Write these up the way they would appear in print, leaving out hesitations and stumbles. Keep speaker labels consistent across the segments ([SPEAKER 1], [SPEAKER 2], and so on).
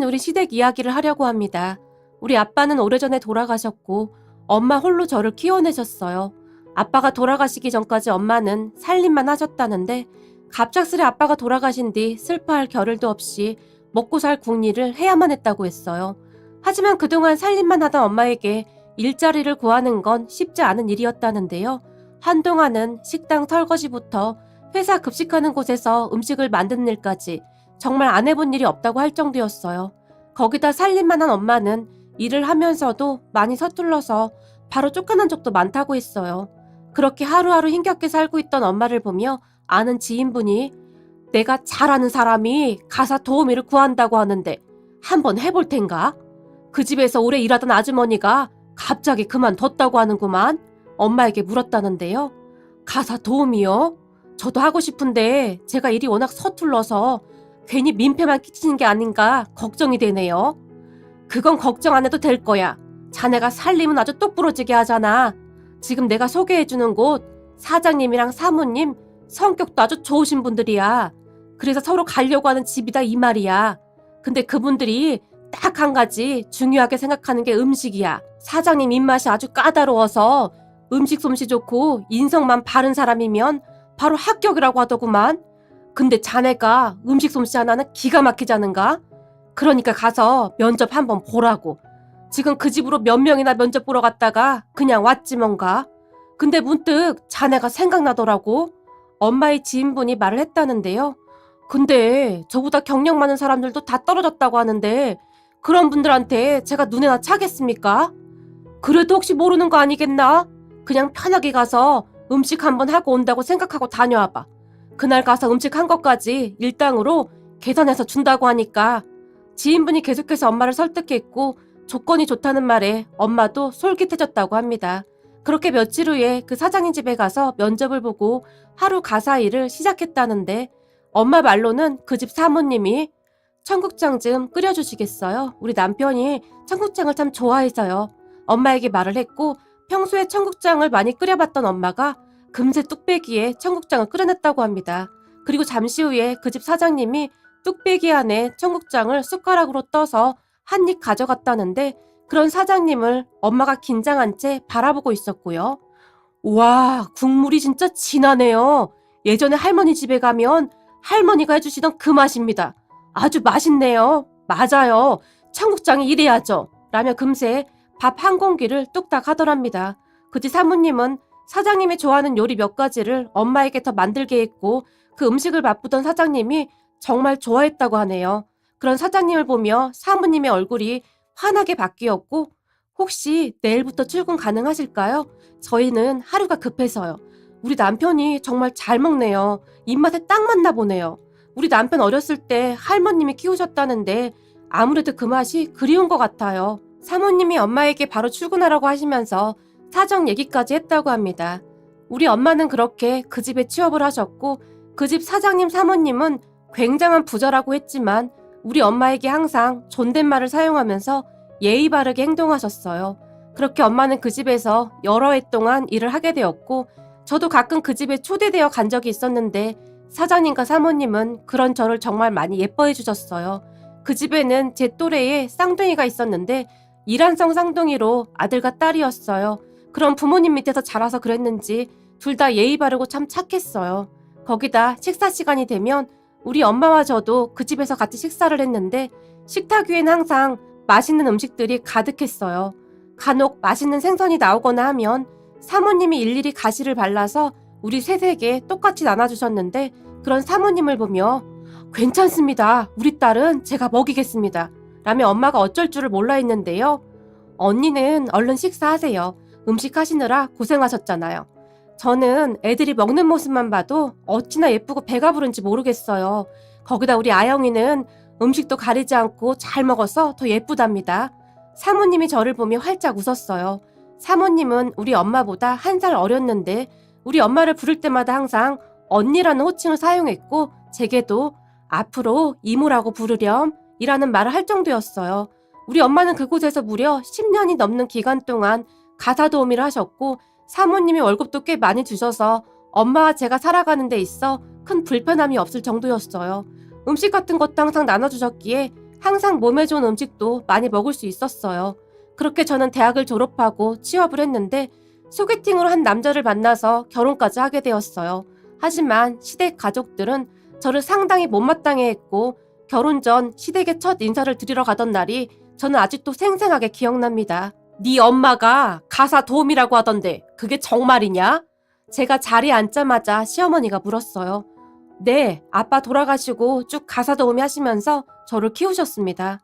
[SPEAKER 1] 우리 시댁 이야기를 하려고 합니다. 우리 아빠는 오래전에 돌아가셨고 엄마 홀로 저를 키워내셨어요. 아빠가 돌아가시기 전까지 엄마는 살림만 하셨다는데 갑작스레 아빠가 돌아가신 뒤 슬퍼할 겨를도 없이 먹고 살 궁리를 해야만 했다고 했어요. 하지만 그동안 살림만 하던 엄마에게 일자리를 구하는 건 쉽지 않은 일이었다는데요. 한동안은 식당 설거지부터 회사 급식하는 곳에서 음식을 만드는 일까지 정말 안 해본 일이 없다고 할 정도였어요. 거기다 살림만 한 엄마는 일을 하면서도 많이 서툴러서 바로 쫓겨난 적도 많다고 했어요. 그렇게 하루하루 힘겹게 살고 있던 엄마를 보며 아는 지인분이 내가 잘 아는 사람이 가사 도우미를 구한다고 하는데 한번 해볼 텐가? 그 집에서 오래 일하던 아주머니가 갑자기 그만뒀다고 하는구만. 엄마에게 물었다는데요. 가사 도우미요? 저도 하고 싶은데 제가 일이 워낙 서툴러서 괜히 민폐만 끼치는 게 아닌가 걱정이 되네요. 그건 걱정 안 해도 될 거야. 자네가 살림은 아주 똑부러지게 하잖아. 지금 내가 소개해주는 곳 사장님이랑 사모님 성격도 아주 좋으신 분들이야. 그래서 서로 가려고 하는 집이다 이 말이야. 근데 그분들이 딱 한 가지 중요하게 생각하는 게 음식이야. 사장님 입맛이 아주 까다로워서 음식 솜씨 좋고 인성만 바른 사람이면 바로 합격이라고 하더구만. 근데 자네가 음식 솜씨 하나는 기가 막히자는가? 그러니까 가서 면접 한번 보라고. 지금 그 집으로 몇 명이나 면접 보러 갔다가 그냥 왔지 뭔가. 근데 문득 자네가 생각나더라고. 엄마의 지인분이 말을 했다는데요. 근데 저보다 경력 많은 사람들도 다 떨어졌다고 하는데 그런 분들한테 제가 눈에나 차겠습니까? 그래도 혹시 모르는 거 아니겠나? 그냥 편하게 가서 음식 한번 하고 온다고 생각하고 다녀와봐. 그날 가서 음식 한 것까지 일당으로 계산해서 준다고 하니까. 지인분이 계속해서 엄마를 설득했고 조건이 좋다는 말에 엄마도 솔깃해졌다고 합니다. 그렇게 며칠 후에 그 사장님 집에 가서 면접을 보고 하루 가사 일을 시작했다는데 엄마 말로는 그 집 사모님이 청국장 좀 끓여주시겠어요? 우리 남편이 청국장을 참 좋아해서요. 엄마에게 말을 했고 평소에 청국장을 많이 끓여봤던 엄마가 금세 뚝배기에 청국장을 끓여냈다고 합니다. 그리고 잠시 후에 그 집 사장님이 뚝배기 안에 청국장을 숟가락으로 떠서 한 입 가져갔다는데 그런 사장님을 엄마가 긴장한 채 바라보고 있었고요. 와, 국물이 진짜 진하네요. 예전에 할머니 집에 가면 할머니가 해주시던 그 맛입니다. 아주 맛있네요. 맞아요. 청국장이 이래야죠. 라며 금세 밥 한 공기를 뚝딱 하더랍니다. 그 뒤 사모님은 사장님이 좋아하는 요리 몇 가지를 엄마에게 더 만들게 했고 그 음식을 맛보던 사장님이 정말 좋아했다고 하네요. 그런 사장님을 보며 사모님의 얼굴이 환하게 바뀌었고 혹시 내일부터 출근 가능하실까요? 저희는 하루가 급해서요. 우리 남편이 정말 잘 먹네요. 입맛에 딱 맞나 보네요. 우리 남편 어렸을 때 할머님이 키우셨다는데 아무래도 그 맛이 그리운 것 같아요. 사모님이 엄마에게 바로 출근하라고 하시면서 사정 얘기까지 했다고 합니다. 우리 엄마는 그렇게 그 집에 취업을 하셨고 그 집 사장님 사모님은 굉장한 부자라고 했지만 우리 엄마에게 항상 존댓말을 사용하면서 예의 바르게 행동하셨어요. 그렇게 엄마는 그 집에서 여러 해 동안 일을 하게 되었고 저도 가끔 그 집에 초대되어 간 적이 있었는데 사장님과 사모님은 그런 저를 정말 많이 예뻐해 주셨어요. 그 집에는 제 또래의 쌍둥이가 있었는데 이란성 쌍둥이로 아들과 딸이었어요. 그런 부모님 밑에서 자라서 그랬는지 둘 다 예의 바르고 참 착했어요. 거기다 식사 시간이 되면 우리 엄마와 저도 그 집에서 같이 식사를 했는데 식탁 위에는 항상 맛있는 음식들이 가득했어요. 간혹 맛있는 생선이 나오거나 하면 사모님이 일일이 가시를 발라서 우리 셋에게 똑같이 나눠주셨는데 그런 사모님을 보며 괜찮습니다. 우리 딸은 제가 먹이겠습니다. 라며 엄마가 어쩔 줄을 몰라 했는데요. 언니는 얼른 식사하세요. 음식 하시느라 고생하셨잖아요. 저는 애들이 먹는 모습만 봐도 어찌나 예쁘고 배가 부른지 모르겠어요. 거기다 우리 아영이는 음식도 가리지 않고 잘 먹어서 더 예쁘답니다. 사모님이 저를 보며 활짝 웃었어요. 사모님은 우리 엄마보다 한 살 어렸는데 우리 엄마를 부를 때마다 항상 언니라는 호칭을 사용했고 제게도 앞으로 이모라고 부르렴 이라는 말을 할 정도였어요. 우리 엄마는 그곳에서 무려 10년이 넘는 기간 동안 가사 도우미를 하셨고 사모님이 월급도 꽤 많이 주셔서 엄마와 제가 살아가는 데 있어 큰 불편함이 없을 정도였어요. 음식 같은 것도 항상 나눠주셨기에 항상 몸에 좋은 음식도 많이 먹을 수 있었어요. 그렇게 저는 대학을 졸업하고 취업을 했는데 소개팅으로 한 남자를 만나서 결혼까지 하게 되었어요. 하지만 시댁 가족들은 저를 상당히 못마땅해 했고 결혼 전 시댁에 첫 인사를 드리러 가던 날이 저는 아직도 생생하게 기억납니다. 네 엄마가 가사 도우미라고 하던데 그게 정말이냐? 제가 자리에 앉자마자 시어머니가 물었어요. 네, 아빠 돌아가시고 쭉 가사 도우미 하시면서 저를 키우셨습니다.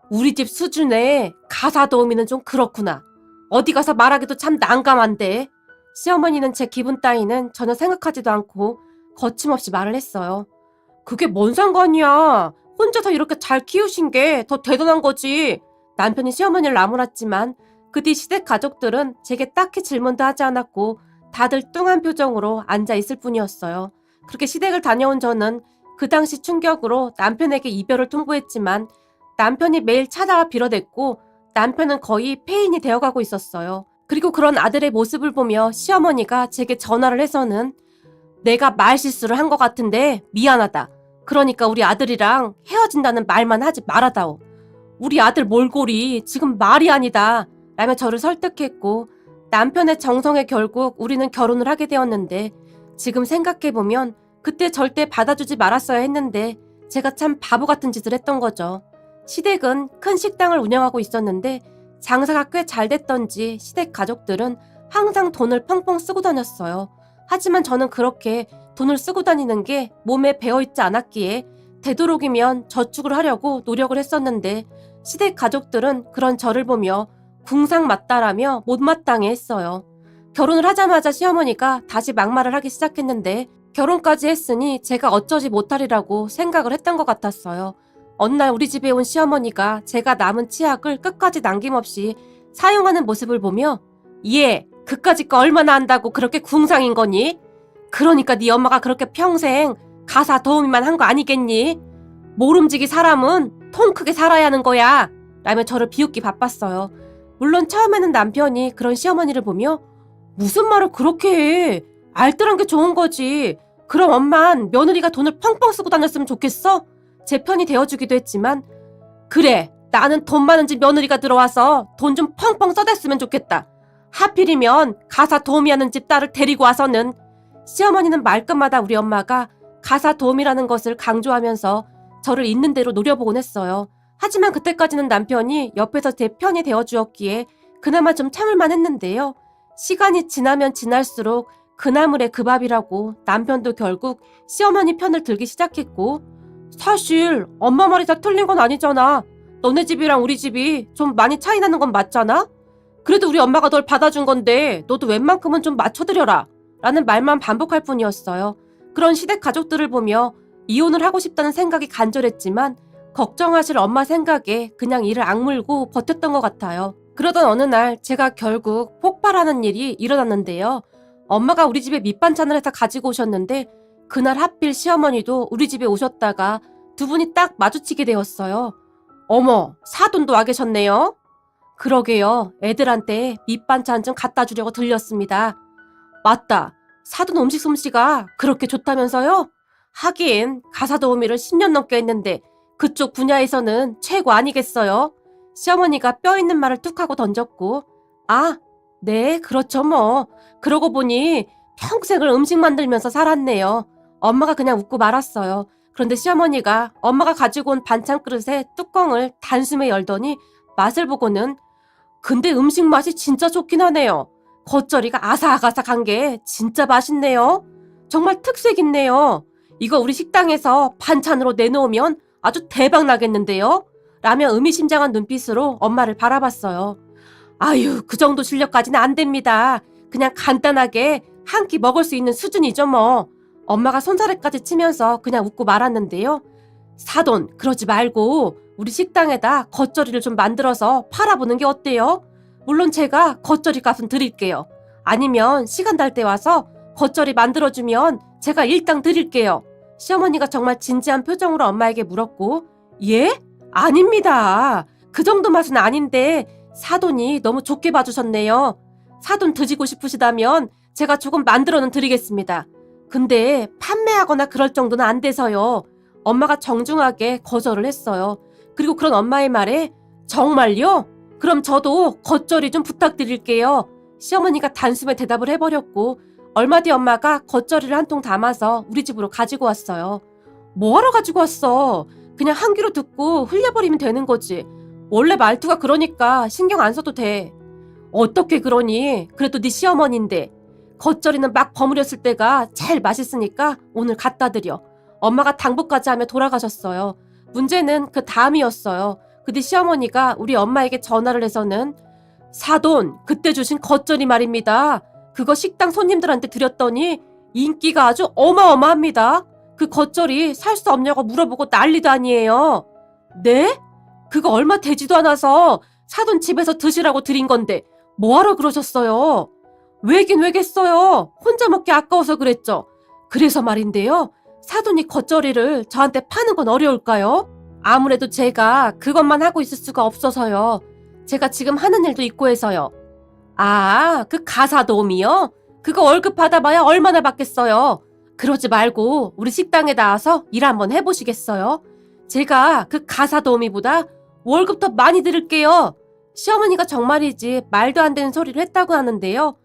[SPEAKER 1] 우리 집 수준의 가사 도우미는 좀 그렇구나. 어디 가서 말하기도 참 난감한데. 시어머니는 제 기분 따위는 전혀 생각하지도 않고 거침없이 말을 했어요. 그게 뭔 상관이야. 혼자서 이렇게 잘 키우신 게 더 대단한 거지. 남편이 시어머니를 나무랐지만 그 뒤 시댁 가족들은 제게 딱히 질문도 하지 않았고 다들 뚱한 표정으로 앉아 있을 뿐이었어요. 그렇게 시댁을 다녀온 저는 그 당시 충격으로 남편에게 이별을 통보했지만 남편이 매일 찾아와 빌어댔고 남편은 거의 폐인이 되어가고 있었어요. 그리고 그런 아들의 모습을 보며 시어머니가 제게 전화를 해서는 내가 말실수를 한 것 같은데 미안하다. 그러니까 우리 아들이랑 헤어진다는 말만 하지 말아다오. 우리 아들 몰골이 지금 말이 아니다. 라며 저를 설득했고 남편의 정성에 결국 우리는 결혼을 하게 되었는데 지금 생각해보면 그때 절대 받아주지 말았어야 했는데 제가 참 바보 같은 짓을 했던 거죠. 시댁은 큰 식당을 운영하고 있었는데 장사가 꽤 잘 됐던지 시댁 가족들은 항상 돈을 펑펑 쓰고 다녔어요. 하지만 저는 그렇게 돈을 쓰고 다니는 게 몸에 배어있지 않았기에 되도록이면 저축을 하려고 노력을 했었는데 시댁 가족들은 그런 저를 보며 궁상맞다라며 못마땅해 했어요. 결혼을 하자마자 시어머니가 다시 막말을 하기 시작했는데 결혼까지 했으니 제가 어쩌지 못하리라고 생각을 했던 것 같았어요. 어느 날 우리 집에 온 시어머니가 제가 남은 치약을 끝까지 남김없이 사용하는 모습을 보며 얘 그까짓 거 얼마나 한다고 그렇게 궁상인 거니? 그러니까 네 엄마가 그렇게 평생 가사 도우미만 한 거 아니겠니? 모름지기 사람은 통 크게 살아야 하는 거야 라며 저를 비웃기 바빴어요. 물론 처음에는 남편이 그런 시어머니를 보며 무슨 말을 그렇게 해? 알뜰한 게 좋은 거지. 그럼 엄만 며느리가 돈을 펑펑 쓰고 다녔으면 좋겠어? 제 편이 되어주기도 했지만 그래 나는 돈 많은 집 며느리가 들어와서 돈 좀 펑펑 써댔으면 좋겠다. 하필이면 가사 도우미하는 집 딸을 데리고 와서는. 시어머니는 말끝마다 우리 엄마가 가사 도우미라는 것을 강조하면서 저를 있는 대로 노려보곤 했어요. 하지만 그때까지는 남편이 옆에서 제 편이 되어주었기에 그나마 좀 참을만 했는데요. 시간이 지나면 지날수록 그나물의 그 밥이라고 남편도 결국 시어머니 편을 들기 시작했고 사실 엄마 말이 다 틀린 건 아니잖아. 너네 집이랑 우리 집이 좀 많이 차이 나는 건 맞잖아? 그래도 우리 엄마가 널 받아준 건데 너도 웬만큼은 좀 맞춰드려라 라는 말만 반복할 뿐이었어요. 그런 시댁 가족들을 보며 이혼을 하고 싶다는 생각이 간절했지만 걱정하실 엄마 생각에 그냥 이를 악물고 버텼던 것 같아요. 그러던 어느 날 제가 결국 폭발하는 일이 일어났는데요. 엄마가 우리 집에 밑반찬을 해서 가지고 오셨는데 그날 하필 시어머니도 우리 집에 오셨다가 두 분이 딱 마주치게 되었어요. 어머, 사돈도 와 계셨네요. 그러게요. 애들한테 밑반찬 좀 갖다 주려고 들렸습니다. 맞다. 사돈 음식 솜씨가 그렇게 좋다면서요? 하긴 가사 도우미를 10년 넘게 했는데 그쪽 분야에서는 최고 아니겠어요? 시어머니가 뼈 있는 말을 뚝 하고 던졌고 아, 네, 그렇죠 뭐. 그러고 보니 평생을 음식 만들면서 살았네요. 엄마가 그냥 웃고 말았어요. 그런데 시어머니가 엄마가 가지고 온 반찬 그릇의 뚜껑을 단숨에 열더니 맛을 보고는 근데 음식 맛이 진짜 좋긴 하네요. 겉절이가 아삭아삭한 게 진짜 맛있네요. 정말 특색 있네요. 이거 우리 식당에서 반찬으로 내놓으면 아주 대박 나겠는데요? 라며 의미심장한 눈빛으로 엄마를 바라봤어요. 아유, 그 정도 실력까지는 안 됩니다. 그냥 간단하게 한 끼 먹을 수 있는 수준이죠 뭐. 엄마가 손사래까지 치면서 그냥 웃고 말았는데요. 사돈, 그러지 말고 우리 식당에다 겉절이를 좀 만들어서 팔아보는 게 어때요? 물론 제가 겉절이 값은 드릴게요. 아니면 시간 날 때 와서 겉절이 만들어주면 제가 일당 드릴게요. 시어머니가 정말 진지한 표정으로 엄마에게 물었고 예? 아닙니다. 그 정도 맛은 아닌데 사돈이 너무 좋게 봐주셨네요. 사돈 드시고 싶으시다면 제가 조금 만들어는 드리겠습니다. 근데 판매하거나 그럴 정도는 안 돼서요. 엄마가 정중하게 거절을 했어요. 그리고 그런 엄마의 말에 정말요? 그럼 저도 겉절이 좀 부탁드릴게요. 시어머니가 단숨에 대답을 해버렸고 얼마 뒤 엄마가 겉절이를 한 통 담아서 우리 집으로 가지고 왔어요. 뭐하러 가지고 왔어? 그냥 한 귀로 듣고 흘려버리면 되는 거지. 원래 말투가 그러니까 신경 안 써도 돼. 어떻게 그러니? 그래도 네 시어머니인데. 겉절이는 막 버무렸을 때가 제일 맛있으니까 오늘 갖다 드려. 엄마가 당부까지 하며 돌아가셨어요. 문제는 그 다음이었어요. 그 뒤 시어머니가 우리 엄마에게 전화를 해서는 사돈, 그때 주신 겉절이 말입니다. 그거 식당 손님들한테 드렸더니 인기가 아주 어마어마합니다. 그 겉절이 살 수 없냐고 물어보고 난리도 아니에요. 네? 그거 얼마 되지도 않아서 사돈 집에서 드시라고 드린 건데 뭐하러 그러셨어요? 왜긴 왜겠어요. 혼자 먹기 아까워서 그랬죠. 그래서 말인데요. 사돈이 겉절이를 저한테 파는 건 어려울까요? 아무래도 제가 그것만 하고 있을 수가 없어서요. 제가 지금 하는 일도 있고 해서요. 아, 그 가사도우미요? 그거 월급 받아봐야 얼마나 받겠어요. 그러지 말고 우리 식당에 나와서 일 한번 해보시겠어요? 제가 그 가사도우미보다 월급 더 많이 드릴게요. 시어머니가 정말이지 말도 안 되는 소리를 했다고 하는데요.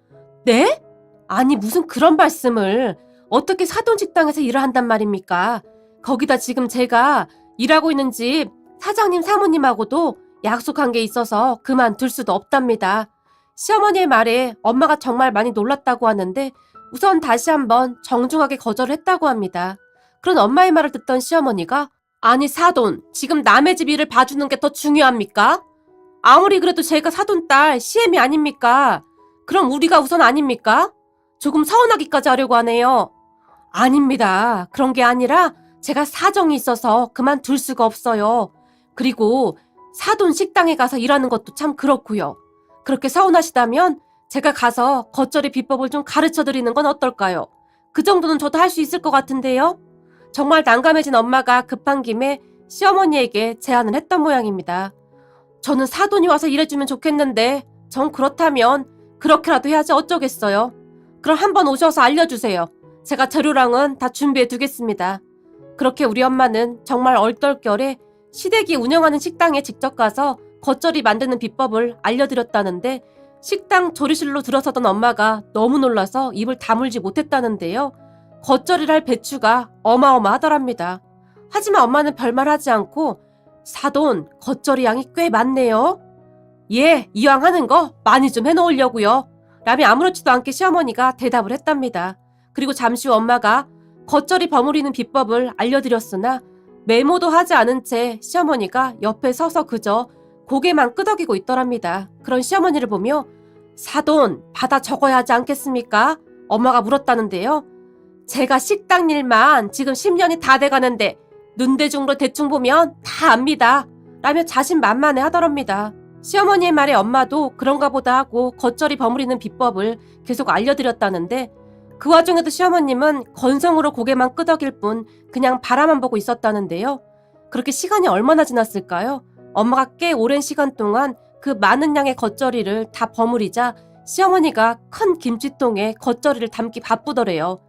[SPEAKER 1] 네? 아니 무슨 그런 말씀을. 어떻게 사돈 식당에서 일을 한단 말입니까? 거기다 지금 제가 일하고 있는 집 사장님 사모님하고도 약속한 게 있어서 그만둘 수도 없답니다. 시어머니의 말에 엄마가 정말 많이 놀랐다고 하는데 우선 다시 한번 정중하게 거절을 했다고 합니다. 그런 엄마의 말을 듣던 시어머니가 아니 사돈, 지금 남의 집 일을 봐주는 게 더 중요합니까? 아무리 그래도 제가 사돈 딸 시엠이 아닙니까? 그럼 우리가 우선 아닙니까? 조금 서운하기까지 하려고 하네요. 아닙니다. 그런 게 아니라 제가 사정이 있어서 그만둘 수가 없어요. 그리고 사돈 식당에 가서 일하는 것도 참 그렇고요. 그렇게 서운하시다면 제가 가서 겉절이 비법을 좀 가르쳐드리는 건 어떨까요? 그 정도는 저도 할 수 있을 것 같은데요. 정말 난감해진 엄마가 급한 김에 시어머니에게 제안을 했던 모양입니다. 저는 사돈이 와서 일해주면 좋겠는데 전 그렇다면 그렇게라도 해야지 어쩌겠어요. 그럼 한번 오셔서 알려주세요. 제가 재료랑은 다 준비해 두겠습니다. 그렇게 우리 엄마는 정말 얼떨결에 시댁이 운영하는 식당에 직접 가서 겉절이 만드는 비법을 알려드렸다는데 식당 조리실로 들어서던 엄마가 너무 놀라서 입을 다물지 못했다는데요. 겉절이를 할 배추가 어마어마하더랍니다. 하지만 엄마는 별말 하지 않고 사돈, 겉절이 양이 꽤 많네요. 예, 이왕 하는 거 많이 좀 해놓으려고요. 라며 아무렇지도 않게 시어머니가 대답을 했답니다. 그리고 잠시 후 엄마가 겉절이 버무리는 비법을 알려드렸으나 메모도 하지 않은 채 시어머니가 옆에 서서 그저 고개만 끄덕이고 있더랍니다. 그런 시어머니를 보며 사돈 받아 적어야 하지 않겠습니까? 엄마가 물었다는데요. 제가 식당 일만 지금 10년이 다 돼가는데 눈대중으로 대충 보면 다 압니다. 라며 자신만만해 하더랍니다. 시어머니의 말에 엄마도 그런가 보다 하고 겉절이 버무리는 비법을 계속 알려드렸다는데 그 와중에도 시어머님은 건성으로 고개만 끄덕일 뿐 그냥 바라만 보고 있었다는데요. 그렇게 시간이 얼마나 지났을까요? 엄마가 꽤 오랜 시간 동안 그 많은 양의 겉절이를 다 버무리자 시어머니가 큰 김치통에 겉절이를 담기 바쁘더래요.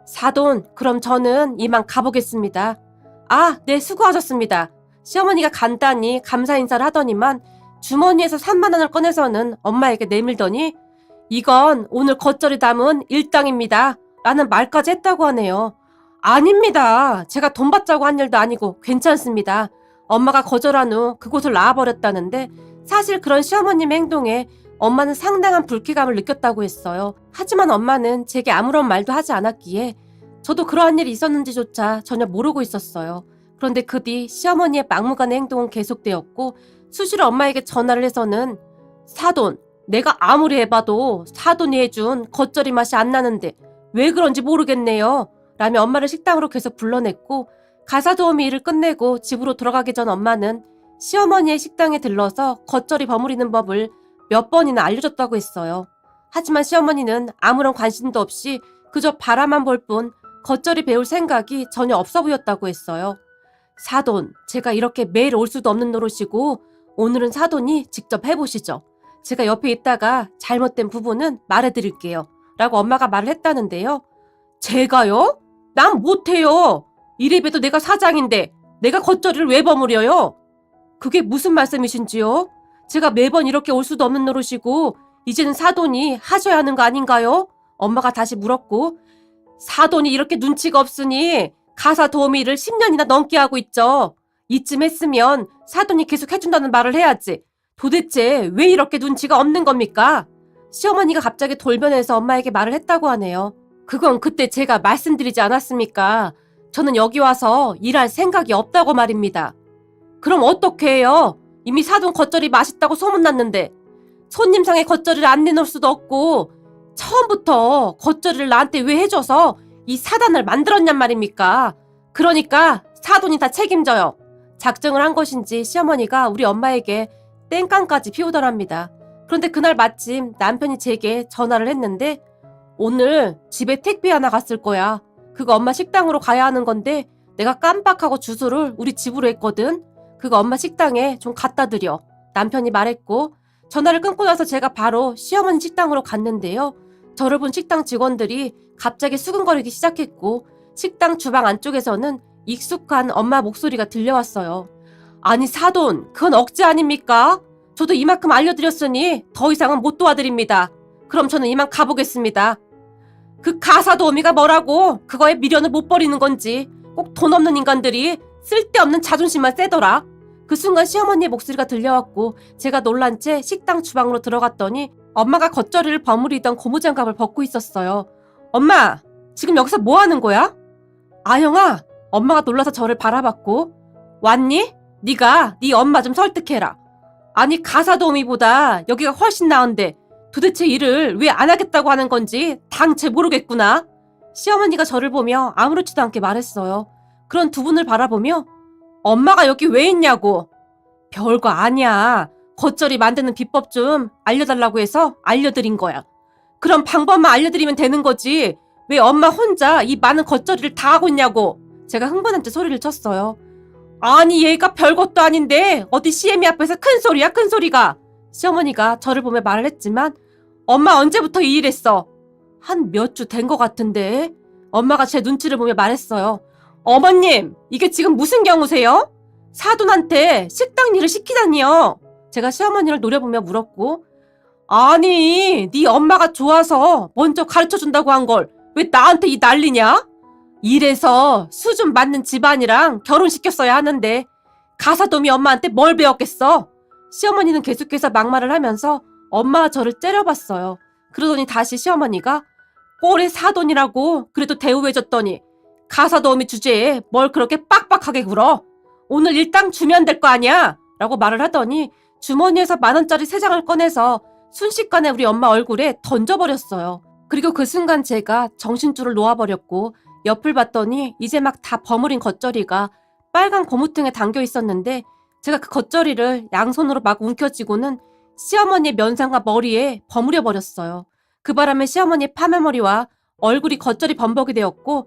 [SPEAKER 1] 사돈, 그럼 저는 이만 가보겠습니다. 아, 네, 수고하셨습니다. 시어머니가 간단히 감사 인사를 하더니만 주머니에서 3만 원을 꺼내서는 엄마에게 내밀더니 이건 오늘 겉절이 담은 일당입니다. 라는 말까지 했다고 하네요. 아닙니다. 제가 돈 받자고 한 일도 아니고 괜찮습니다. 엄마가 거절한 후 그곳을 나와버렸다는데 사실 그런 시어머님의 행동에 엄마는 상당한 불쾌감을 느꼈다고 했어요. 하지만 엄마는 제게 아무런 말도 하지 않았기에 저도 그러한 일이 있었는지조차 전혀 모르고 있었어요. 그런데 그 뒤 시어머니의 막무가내 행동은 계속되었고 수시로 엄마에게 전화를 해서는 사돈, 내가 아무리 해봐도 사돈이 해준 겉절이 맛이 안 나는데 왜 그런지 모르겠네요. 라며 엄마를 식당으로 계속 불러냈고 가사도우미 일을 끝내고 집으로 돌아가기 전 엄마는 시어머니의 식당에 들러서 겉절이 버무리는 법을 몇 번이나 알려줬다고 했어요. 하지만 시어머니는 아무런 관심도 없이 그저 바라만 볼 뿐 겉절이 배울 생각이 전혀 없어 보였다고 했어요. 사돈, 제가 이렇게 매일 올 수도 없는 노릇이고 오늘은 사돈이 직접 해보시죠. 제가 옆에 있다가 잘못된 부분은 말해드릴게요. 라고 엄마가 말을 했다는데요. 제가요? 난 못해요. 이래봬도 내가 사장인데 내가 겉절이를 왜 버무려요? 그게 무슨 말씀이신지요? 제가 매번 이렇게 올 수도 없는 노릇이고 이제는 사돈이 하셔야 하는 거 아닌가요? 엄마가 다시 물었고, 사돈이 이렇게 눈치가 없으니 가사 도우미를 10년이나 넘게 하고 있죠. 이쯤 했으면 사돈이 계속 해준다는 말을 해야지. 도대체 왜 이렇게 눈치가 없는 겁니까? 시어머니가 갑자기 돌변해서 엄마에게 말을 했다고 하네요. 그건 그때 제가 말씀드리지 않았습니까? 저는 여기 와서 일할 생각이 없다고 말입니다. 그럼 어떻게 해요? 이미 사돈 겉절이 맛있다고 소문났는데 손님상에 겉절이를 안 내놓을 수도 없고 처음부터 겉절이를 나한테 왜 해줘서 이 사단을 만들었냔 말입니까? 그러니까 사돈이 다 책임져요. 작정을 한 것인지 시어머니가 우리 엄마에게 땡깡까지 피우더랍니다. 그런데 그날 마침 남편이 제게 전화를 했는데 오늘 집에 택배 하나 갔을 거야. 그거 엄마 식당으로 가야 하는 건데 내가 깜빡하고 주소를 우리 집으로 했거든. 그거 엄마 식당에 좀 갖다 드려. 남편이 말했고 전화를 끊고 나서 제가 바로 시어머니 식당으로 갔는데요. 저를 본 식당 직원들이 갑자기 수근거리기 시작했고 식당 주방 안쪽에서는 익숙한 엄마 목소리가 들려왔어요. 아니 사돈, 그건 억지 아닙니까? 저도 이만큼 알려드렸으니 더 이상은 못 도와드립니다. 그럼 저는 이만 가보겠습니다. 그 가사도우미가 뭐라고 그거에 미련을 못 버리는 건지 꼭 돈 없는 인간들이 쓸데없는 자존심만 세더라. 그 순간 시어머니의 목소리가 들려왔고 제가 놀란 채 식당 주방으로 들어갔더니 엄마가 겉절이를 버무리던 고무장갑을 벗고 있었어요. 엄마, 지금 여기서 뭐 하는 거야? 아영아, 엄마가 놀라서 저를 바라봤고 왔니? 네가 네 엄마 좀 설득해라. 아니 가사도우미보다 여기가 훨씬 나은데 도대체 일을 왜 안 하겠다고 하는 건지 당체 모르겠구나. 시어머니가 저를 보며 아무렇지도 않게 말했어요. 그런 두 분을 바라보며 엄마가 여기 왜 있냐고. 별거 아니야. 겉절이 만드는 비법 좀 알려달라고 해서 알려드린 거야. 그럼 방법만 알려드리면 되는 거지. 왜 엄마 혼자 이 많은 겉절이를 다 하고 있냐고. 제가 흥분한 채 소리를 쳤어요. 아니 얘가 별것도 아닌데 어디 CM이 앞에서 큰 소리야 큰 소리가. 시어머니가 저를 보며 말을 했지만 엄마 언제부터 이 일했어? 한 몇 주 된 것 같은데. 엄마가 제 눈치를 보며 말했어요. 어머님, 이게 지금 무슨 경우세요? 사돈한테 식당 일을 시키다니요. 제가 시어머니를 노려보며 물었고 아니, 네 엄마가 좋아서 먼저 가르쳐준다고 한 걸 왜 나한테 이 난리냐? 이래서 수준 맞는 집안이랑 결혼시켰어야 하는데 가사도미 엄마한테 뭘 배웠겠어? 시어머니는 계속해서 막말을 하면서 엄마가 저를 째려봤어요. 그러더니 다시 시어머니가 꼴의 사돈이라고 그래도 대우해줬더니 가사도우미 주제에 뭘 그렇게 빡빡하게 굴어? 오늘 일당 주면 될 거 아니야? 라고 말을 하더니 주머니에서 10,000원짜리 3장을 꺼내서 순식간에 우리 엄마 얼굴에 던져버렸어요. 그리고 그 순간 제가 정신줄을 놓아버렸고 옆을 봤더니 이제 막 다 버무린 겉절이가 빨간 고무통에 담겨 있었는데 제가 그 겉절이를 양손으로 막 움켜쥐고는 시어머니의 면상과 머리에 버무려 버렸어요. 그 바람에 시어머니의 파마머리와 얼굴이 겉절이 범벅이 되었고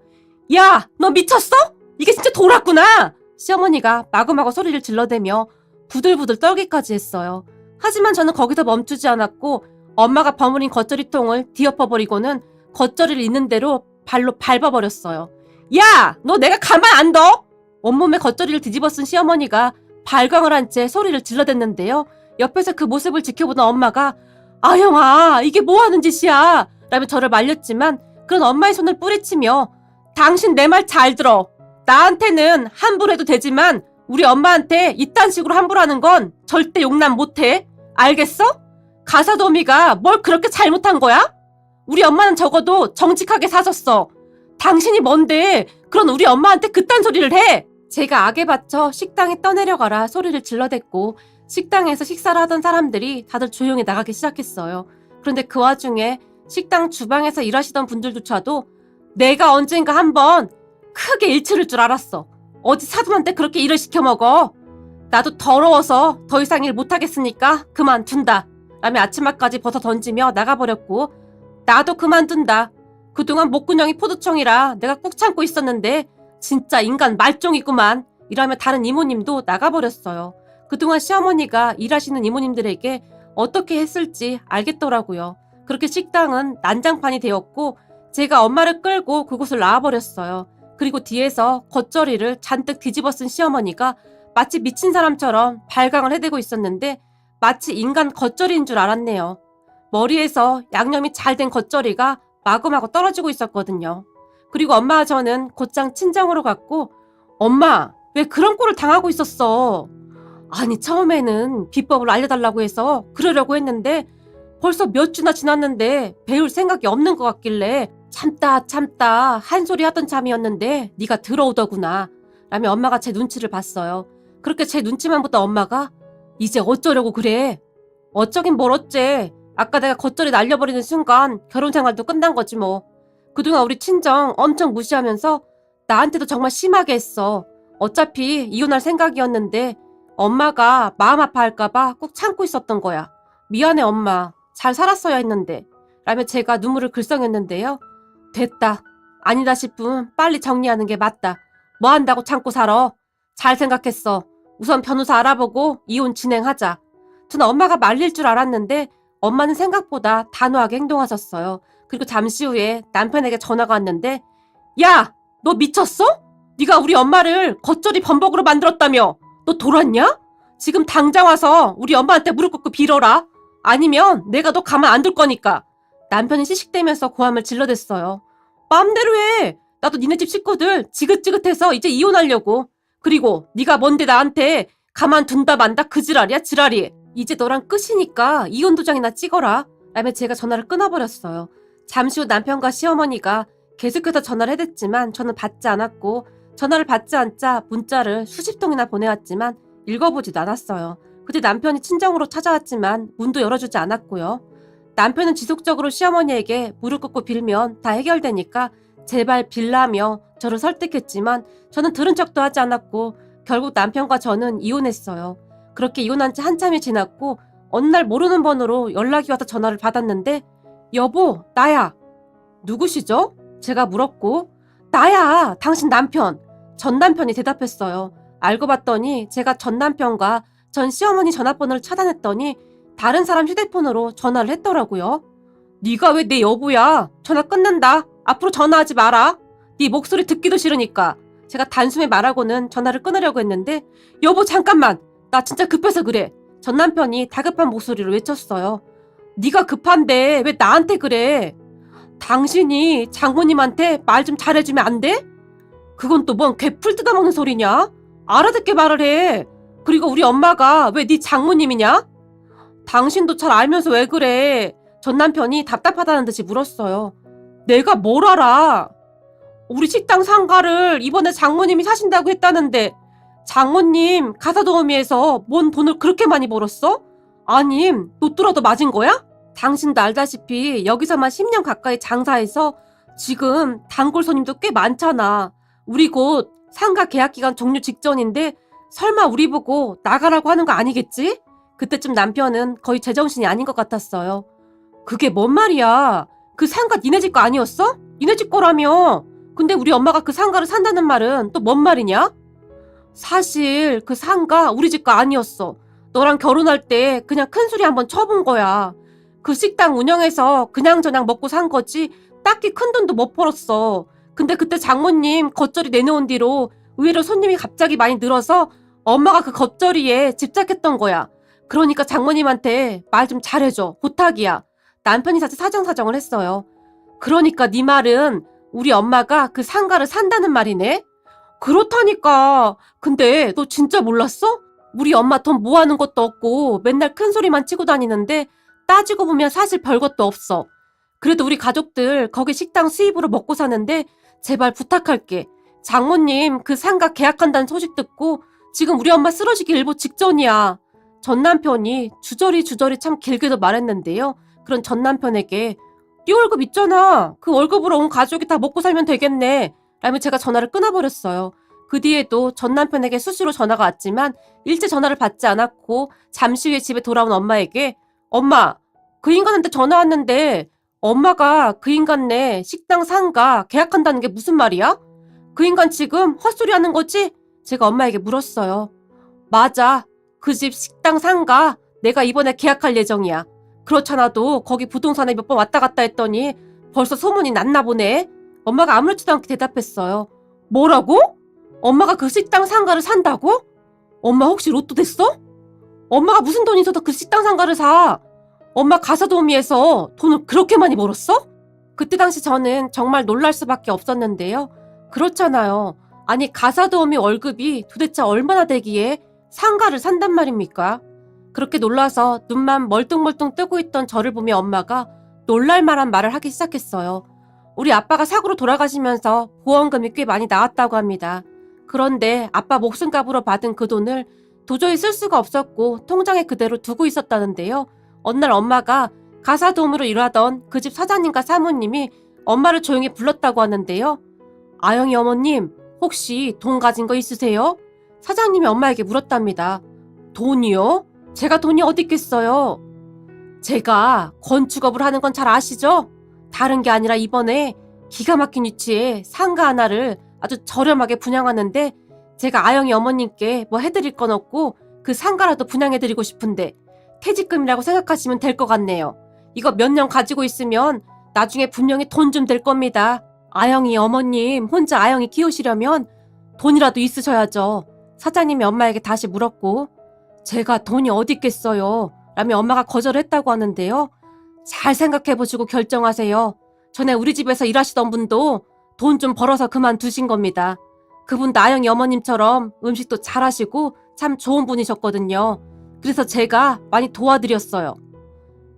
[SPEAKER 1] 야! 너 미쳤어? 이게 진짜 돌았구나! 시어머니가 마구마구 소리를 질러대며 부들부들 떨기까지 했어요. 하지만 저는 거기서 멈추지 않았고 엄마가 버무린 겉절이통을 뒤엎어버리고는 겉절이를 있는 대로 발로 밟아버렸어요. 야! 너 내가 가만 안 둬! 온몸에 겉절이를 뒤집어 쓴 시어머니가 발광을 한 채 소리를 질러댔는데요. 옆에서 그 모습을 지켜보던 엄마가 아영아 이게 뭐하는 짓이야 라며 저를 말렸지만 그런 엄마의 손을 뿌리치며 당신 내 말 잘 들어. 나한테는 함부로 해도 되지만 우리 엄마한테 이딴 식으로 함부로 하는 건 절대 용납 못해. 알겠어? 가사도우미가 뭘 그렇게 잘못한 거야? 우리 엄마는 적어도 정직하게 사셨어. 당신이 뭔데 그런 우리 엄마한테 그딴 소리를 해? 제가 악에 받쳐 식당에 떠내려가라 소리를 질러댔고 식당에서 식사를 하던 사람들이 다들 조용히 나가기 시작했어요. 그런데 그 와중에 식당 주방에서 일하시던 분들조차도 내가 언젠가 한번 크게 일치를 줄 알았어. 어디 사돈한테 그렇게 일을 시켜먹어. 나도 더러워서 더 이상 일 못하겠으니까 그만둔다 라며 아침밥까지 벗어 던지며 나가버렸고 나도 그만둔다. 그동안 목구멍이 포도청이라 내가 꾹 참고 있었는데 진짜 인간 말종이구만 이라며 다른 이모님도 나가버렸어요. 그동안 시어머니가 일하시는 이모님들에게 어떻게 했을지 알겠더라고요. 그렇게 식당은 난장판이 되었고 제가 엄마를 끌고 그곳을 나와버렸어요. 그리고 뒤에서 겉절이를 잔뜩 뒤집어 쓴 시어머니가 마치 미친 사람처럼 발광을 해대고 있었는데 마치 인간 겉절이인 줄 알았네요. 머리에서 양념이 잘 된 겉절이가 마구마구 떨어지고 있었거든요. 그리고 엄마와 저는 곧장 친정으로 갔고 엄마 왜 그런 꼴을 당하고 있었어? 아니 처음에는 비법을 알려달라고 해서 그러려고 했는데 벌써 몇 주나 지났는데 배울 생각이 없는 것 같길래 참다 한 소리 하던 참이었는데 네가 들어오더구나 라며 엄마가 제 눈치를 봤어요. 그렇게 제 눈치만 보다 엄마가 이제 어쩌려고 그래? 어쩌긴 뭘 어째. 아까 내가 겉절이 날려버리는 순간 결혼 생활도 끝난 거지 뭐. 그동안 우리 친정 엄청 무시하면서 나한테도 정말 심하게 했어. 어차피 이혼할 생각이었는데 엄마가 마음 아파할까봐 꾹 참고 있었던 거야. 미안해 엄마. 잘 살았어야 했는데. 라며 제가 눈물을 글썽였는데요. 됐다. 아니다 싶으면 빨리 정리하는 게 맞다. 뭐 한다고 참고 살아. 잘 생각했어. 우선 변호사 알아보고 이혼 진행하자. 저는 엄마가 말릴 줄 알았는데 엄마는 생각보다 단호하게 행동하셨어요. 그리고 잠시 후에 남편에게 전화가 왔는데 야! 너 미쳤어? 네가 우리 엄마를 겉절이 범벅으로 만들었다며. 너 돌았냐? 지금 당장 와서 우리 엄마한테 무릎 꿇고 빌어라. 아니면 내가 너 가만 안 둘 거니까. 남편이 씩씩대면서 고함을 질러댔어요. 마음대로 해. 나도 니네 집 식구들 지긋지긋해서 이제 이혼하려고. 그리고 네가 뭔데 나한테 가만 둔다 만다 그 지랄이야 지랄이. 이제 너랑 끝이니까 이혼 도장이나 찍어라. 라며 제가 전화를 끊어버렸어요. 잠시 후 남편과 시어머니가 계속해서 전화를 해댔지만 저는 받지 않았고 전화를 받지 않자 문자를 수십 통이나 보내왔지만 읽어보지도 않았어요. 그때 남편이 친정으로 찾아왔지만 문도 열어주지 않았고요. 남편은 지속적으로 시어머니에게 무릎 꿇고 빌면 다 해결되니까 제발 빌라며 저를 설득했지만 저는 들은 척도 하지 않았고 결국 남편과 저는 이혼했어요. 그렇게 이혼한 지 한참이 지났고 어느 날 모르는 번호로 연락이 와서 전화를 받았는데 여보 나야. 누구시죠? 제가 물었고 나야 당신 남편. 전 남편이 대답했어요. 알고 봤더니 제가 전 남편과 전 시어머니 전화번호를 차단했더니 다른 사람 휴대폰으로 전화를 했더라고요. 네가 왜 내 여보야? 전화 끊는다. 앞으로 전화하지 마라. 네 목소리 듣기도 싫으니까. 제가 단숨에 말하고는 전화를 끊으려고 했는데 여보 잠깐만. 나 진짜 급해서 그래. 전 남편이 다급한 목소리로 외쳤어요. 네가 급한데 왜 나한테 그래? 당신이 장모님한테 말 좀 잘해주면 안 돼? 그건 또 뭔 개풀 뜯어먹는 소리냐? 알아듣게 말을 해. 그리고 우리 엄마가 왜 네 장모님이냐? 당신도 잘 알면서 왜 그래? 전 남편이 답답하다는 듯이 물었어요. 내가 뭘 알아? 우리 식당 상가를 이번에 장모님이 사신다고 했다는데 장모님 가사도우미에서 뭔 돈을 그렇게 많이 벌었어? 아님 노뚜라도 맞은 거야? 당신도 알다시피 여기서만 10년 가까이 장사해서 지금 단골 손님도 꽤 많잖아. 우리 곧 상가 계약 기간 종료 직전인데 설마 우리 보고 나가라고 하는 거 아니겠지? 그때쯤 남편은 거의 제정신이 아닌 것 같았어요. 그게 뭔 말이야? 그 상가 니네 집 거 아니었어? 니네 집 거라며. 근데 우리 엄마가 그 상가를 산다는 말은 또 뭔 말이냐? 사실 그 상가 우리 집 거 아니었어. 너랑 결혼할 때 그냥 큰소리 한번 쳐본 거야. 그 식당 운영해서 그냥저냥 먹고 산 거지 딱히 큰돈도 못 벌었어. 근데 그때 장모님 겉절이 내놓은 뒤로 의외로 손님이 갑자기 많이 늘어서 엄마가 그 겉절이에 집착했던 거야. 그러니까 장모님한테 말 좀 잘해줘. 부탁이야. 남편이 다시 사정사정을 했어요. 그러니까 네 말은 우리 엄마가 그 상가를 산다는 말이네? 그렇다니까. 근데 너 진짜 몰랐어? 우리 엄마 돈 모아놓은 것도 없고 맨날 큰 소리만 치고 다니는데 따지고 보면 사실 별것도 없어. 그래도 우리 가족들 거기 식당 수입으로 먹고 사는데 제발 부탁할게. 장모님 그 상가 계약한다는 소식 듣고 지금 우리 엄마 쓰러지기 일보 직전이야. 전 남편이 주저리 참 길게도 말했는데요. 그런 전 남편에게 네 월급 있잖아. 그 월급으로 온 가족이 다 먹고 살면 되겠네. 라며 제가 전화를 끊어버렸어요. 그 뒤에도 전 남편에게 수시로 전화가 왔지만 일제 전화를 받지 않았고 잠시 후에 집에 돌아온 엄마에게 엄마 그 인간한테 전화 왔는데 엄마가 그 인간네 식당 상가 계약한다는 게 무슨 말이야? 그 인간 지금 헛소리 하는 거지? 제가 엄마에게 물었어요. 맞아. 그 집 식당 상가 내가 이번에 계약할 예정이야. 그렇잖아도 거기 부동산에 몇 번 왔다 갔다 했더니 벌써 소문이 났나 보네. 엄마가 아무렇지도 않게 대답했어요. 뭐라고? 엄마가 그 식당 상가를 산다고? 엄마 혹시 로또 됐어? 엄마가 무슨 돈이 있어서 그 식당 상가를 사? 엄마 가사도우미에서 돈을 그렇게 많이 벌었어? 그때 당시 저는 정말 놀랄 수밖에 없었는데요. 그렇잖아요. 아니 가사도우미 월급이 도대체 얼마나 되기에 상가를 산단 말입니까? 그렇게 놀라서 눈만 멀뚱멀뚱 뜨고 있던 저를 보며 엄마가 놀랄만한 말을 하기 시작했어요. 우리 아빠가 사고로 돌아가시면서 보험금이 꽤 많이 나왔다고 합니다. 그런데 아빠 목숨값으로 받은 그 돈을 도저히 쓸 수가 없었고 통장에 그대로 두고 있었다는데요. 어느 날 엄마가 가사도우미로 일하던 그 집 사장님과 사모님이 엄마를 조용히 불렀다고 하는데요. 아영이 어머님, 혹시 돈 가진 거 있으세요? 사장님이 엄마에게 물었답니다. 돈이요? 제가 돈이 어디 있겠어요? 제가 건축업을 하는 건 잘 아시죠? 다른 게 아니라 이번에 기가 막힌 위치에 상가 하나를 아주 저렴하게 분양하는데 제가 아영이 어머님께 뭐 해드릴 건 없고 그 상가라도 분양해드리고 싶은데 퇴직금이라고 생각하시면 될 것 같네요. 이거 몇 년 가지고 있으면 나중에 분명히 돈 좀 될 겁니다. 아영이 어머님 혼자 아영이 키우시려면 돈이라도 있으셔야죠. 사장님이 엄마에게 다시 물었고 제가 돈이 어디 있겠어요? 라며 엄마가 거절했다고 하는데요. 잘 생각해보시고 결정하세요. 전에 우리 집에서 일하시던 분도 돈 좀 벌어서 그만두신 겁니다. 그분도 아영이 어머님처럼 음식도 잘하시고 참 좋은 분이셨거든요. 그래서 제가 많이 도와드렸어요.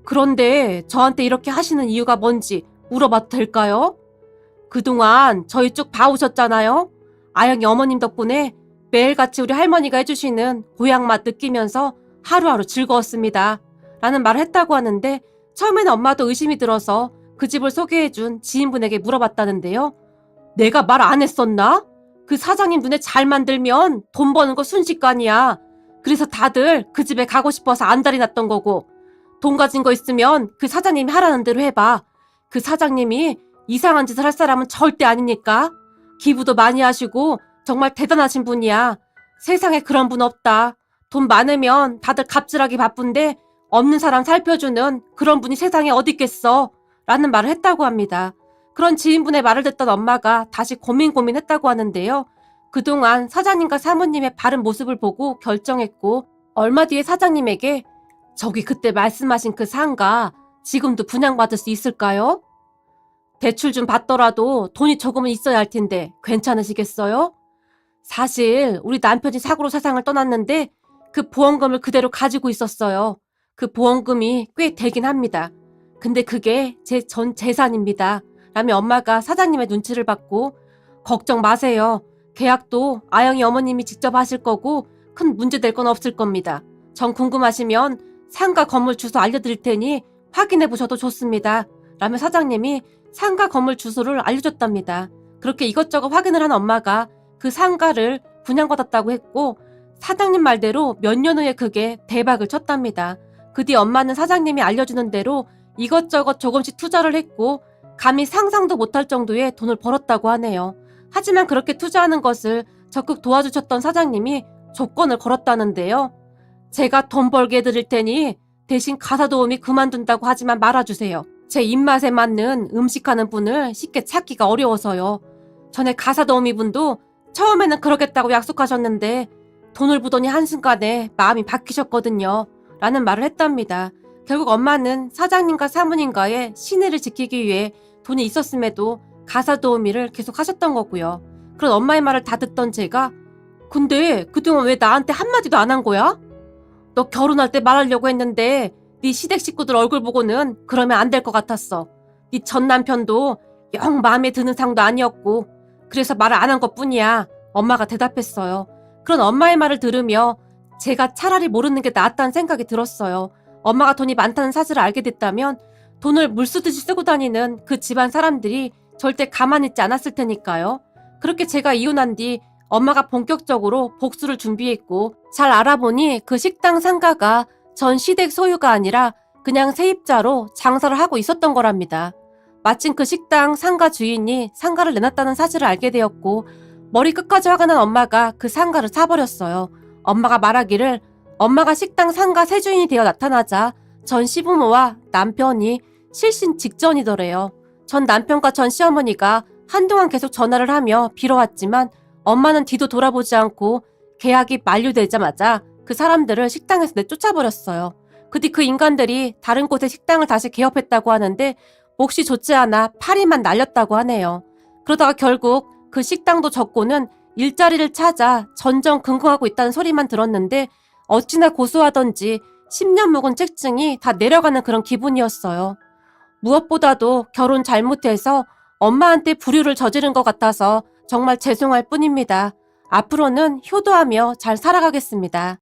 [SPEAKER 1] 그런데 저한테 이렇게 하시는 이유가 뭔지 물어봐도 될까요? 그동안 저희 쭉 봐오셨잖아요. 아영이 어머님 덕분에 매일같이 우리 할머니가 해주시는 보양맛 느끼면서 하루하루 즐거웠습니다. 라는 말을 했다고 하는데 처음에는 엄마도 의심이 들어서 그 집을 소개해준 지인분에게 물어봤다는데요. 내가 말 안 했었나? 그 사장님 눈에 잘 만들면 돈 버는 거 순식간이야. 그래서 다들 그 집에 가고 싶어서 안달이 났던 거고 돈 가진 거 있으면 그 사장님이 하라는 대로 해봐. 그 사장님이 이상한 짓을 할 사람은 절대 아니니까. 기부도 많이 하시고 정말 대단하신 분이야. 세상에 그런 분 없다. 돈 많으면 다들 갑질하기 바쁜데 없는 사람 살펴주는 그런 분이 세상에 어디 있겠어. 라는 말을 했다고 합니다. 그런 지인분의 말을 듣던 엄마가 다시 고민했다고 하는데요. 그동안 사장님과 사모님의 바른 모습을 보고 결정했고 얼마 뒤에 사장님에게 저기 그때 말씀하신 그 상가 지금도 분양받을 수 있을까요? 대출 좀 받더라도 돈이 조금은 있어야 할 텐데 괜찮으시겠어요? 사실 우리 남편이 사고로 세상을 떠났는데 그 보험금을 그대로 가지고 있었어요. 그 보험금이 꽤 되긴 합니다. 근데 그게 제 전 재산입니다. 라며 엄마가 사장님의 눈치를 받고 걱정 마세요. 계약도 아영이 어머님이 직접 하실 거고 큰 문제 될 건 없을 겁니다. 전 궁금하시면 상가 건물 주소 알려드릴 테니 확인해 보셔도 좋습니다. 라며 사장님이 상가 건물 주소를 알려줬답니다. 그렇게 이것저것 확인을 한 엄마가 그 상가를 분양받았다고 했고 사장님 말대로 몇 년 후에 그게 대박을 쳤답니다. 그 뒤 엄마는 사장님이 알려주는 대로 이것저것 조금씩 투자를 했고 감히 상상도 못할 정도의 돈을 벌었다고 하네요. 하지만 그렇게 투자하는 것을 적극 도와주셨던 사장님이 조건을 걸었다는데요. 제가 돈 벌게 해드릴 테니 대신 가사도우미 그만둔다고 하지만 말아주세요. 제 입맛에 맞는 음식하는 분을 쉽게 찾기가 어려워서요. 전에 가사도우미 분도 처음에는 그러겠다고 약속하셨는데 돈을 부더니 한순간에 마음이 바뀌셨거든요. 라는 말을 했답니다. 결국 엄마는 사장님과 사모님과의 신의를 지키기 위해 돈이 있었음에도 가사도우미를 계속 하셨던 거고요. 그런 엄마의 말을 다 듣던 제가 근데 그동안 왜 나한테 한마디도 안 한 거야? 너 결혼할 때 말하려고 했는데 네 시댁 식구들 얼굴 보고는 그러면 안 될 것 같았어. 네 전 남편도 영 마음에 드는 상도 아니었고 그래서 말을 안 한 것뿐이야. 엄마가 대답했어요. 그런 엄마의 말을 들으며 제가 차라리 모르는 게 낫다는 생각이 들었어요. 엄마가 돈이 많다는 사실을 알게 됐다면 돈을 물쓰듯이 쓰고 다니는 그 집안 사람들이 절대 가만히 있지 않았을 테니까요. 그렇게 제가 이혼한 뒤 엄마가 본격적으로 복수를 준비했고 잘 알아보니 그 식당 상가가 전 시댁 소유가 아니라 그냥 세입자로 장사를 하고 있었던 거랍니다. 마침 그 식당 상가 주인이 상가를 내놨다는 사실을 알게 되었고 머리 끝까지 화가 난 엄마가 그 상가를 사버렸어요. 엄마가 말하기를 엄마가 식당 상가 새 주인이 되어 나타나자 전 시부모와 남편이 실신 직전이더래요. 전 남편과 전 시어머니가 한동안 계속 전화를 하며 빌어왔지만 엄마는 뒤도 돌아보지 않고 계약이 만료되자마자 그 사람들을 식당에서 내쫓아버렸어요. 그 뒤 그 인간들이 다른 곳에 식당을 다시 개업했다고 하는데 몫이 좋지 않아 파리만 날렸다고 하네요. 그러다가 결국 그 식당도 접고는 일자리를 찾아 전전긍긍하고 있다는 소리만 들었는데 어찌나 고소하던지 10년 묵은 책증이 다 내려가는 그런 기분이었어요. 무엇보다도 결혼 잘못해서 엄마한테 불효를 저지른 것 같아서 정말 죄송할 뿐입니다. 앞으로는 효도하며 잘 살아가겠습니다.